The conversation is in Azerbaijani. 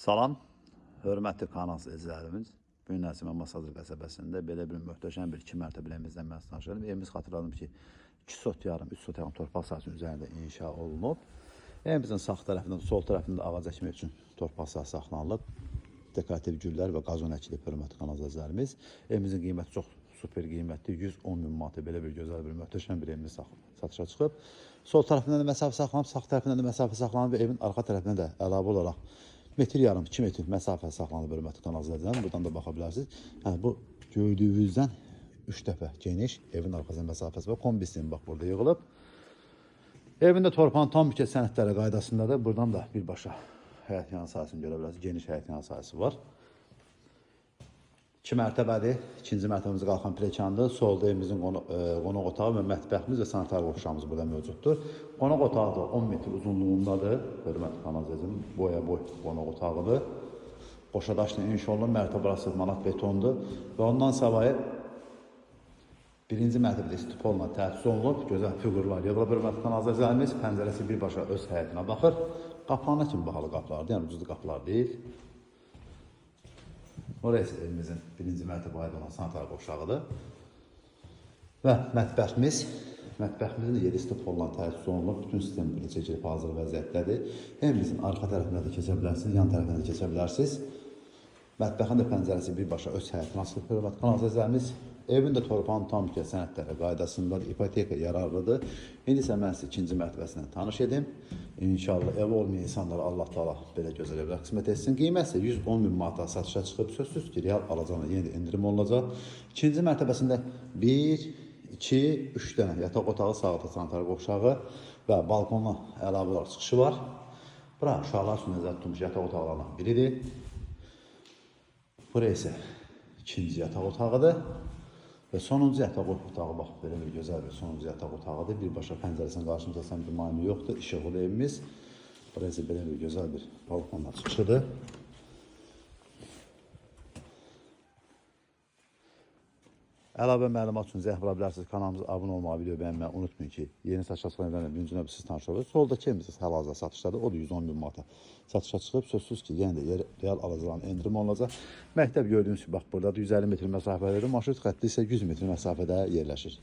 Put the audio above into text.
Salam, hörmətli kanal izləyicilərimiz. Bu gün Nəsimə Masazır qəsəbəsində belə bir möhtəşəm bir 2 mərtəbəli evimizdən mən danışıram. Evimiz xatırladım ki, 2 sot yarım, 3 sot yarım torpaq sahəsinin üzərində inşa olunub. Evimizin sağ tərəfində, sol tərəfində ağac əkmək üçün torpaq sahəsi saxlanılıb. Dekorativ güllər və qazon əkilib, hörmətli kanal izləyicilərimiz. Evimizin qiyməti çox super qiymətli, 110 min manat belə bir gözəl bir möhtəşəm bir evimiz satışa çıxıb. Sol tərəfindən də məsafə saxlanıb, sağ tərəfindən də məsafə saxlanıb və evin arxa tərəfindən də əlavə olaraq metr yarım, 2 metr məsafə saxlanıb, hörmətli kanal izləyicilərimiz. Buradan da baxa bilərsiniz. Bu gördüyünüzdən 3 dəfə geniş evin arxasının məsafəsi və kombisinin bax burada yığılıb. Evində torpağın tam mülkiyyət sənədləri qaydasındadır. Buradan da birbaşa həyət yanı sahəsini görə bilərsiniz. Geniş həyət yanı sahəsi var. 2 mərtəbədir. 2-ci mərtəbəmizə qalxan plekandır. Solda evimizin qonaq otağı və mətbəximiz və sanitar qovşağımız burada mövcuddur. Qonaq otağı da 10 metr uzunluğundadır. Hörmətli kanal izləyicilərimiz, boya boy qonaq otağıdır. Qoşadaşla inşa olunur. Mərtəbə arası manat betondur. Və ondan savayı birinci mərtəbədə istipolla təsis olunub. Gözəl fiqurlar yığılıb, hörmətli kanal izləyicilərimiz. Pəncərəsi birbaşa öz həyətinə baxır. Qapağına kimi bahalı qapılardır. Yəni ucuzlu qapılar deyil. Orası evimizin birinci mərtəbə aid olan sanitar qovşağıdır. Və mətbəximizin də 7 istipolla təsis olunub. Bütün sistem burada çəkilib hazır vəziyyətdədir. Evimizin arxa tərəfinə də keçə bilərsiniz, yan tərəfinə də keçə bilərsiniz. Mətbəxin də pəncərəsi birbaşa öz həyətinə açılıb, hörmətli kanal izləyicilərimiz. Evin də torpağın tam mülkiyyət sənədləri qaydasındadır, ipoteka yararlıdır. İndi isə mən sizə ikinci mərtəbəsindən tanış edim. İnşallah ev olmayan insanlara Allah Taala belə gözəl evlər qismət etsin. Qiymət isə 110 min manata satışa çıxıb. Sözsüz ki, real alacağına yenə də endirim olunacaq. İkinci mərtəbəsində 1, 2, 3 dənə yataq otağı, sağda sanitar qovşağı və balkonla əlavə olaraq çıxışı var. Bura uşaqlar üçün nəzərdə tutulmuş yataq otaqlarından biridir. Bura isə ikinci yataq otağıdır. Və sonuncu yataq otağı, bax, belə bir gözəl bir sonuncu yataq otağıdır. Birbaşa pəncərəsinin qarşımızda sən bir mani yoxdur, işıqlı evimiz. Burası belə bir gözəl bir balkonla çıxışıdır. Əlavə məlumat üçün zəng vura bilərsiniz. Kanalımıza abunə olmağı, video bəyənməyi unutmayın ki, yeni satışa çıxan evlərlə birinci növbədə siz tanış olursunuz. Soldakı evimiz hal-hazırda satışdadır. O da 110 min manata satışa çıxıb. Sözsüz ki, yenə də real alacağın endirim olunacaq. Məktəb gördüyünüz kimi, bax, burada 150 metr məsafədədir. Marşrut xətti isə 100 metr məsafədə yerləşir.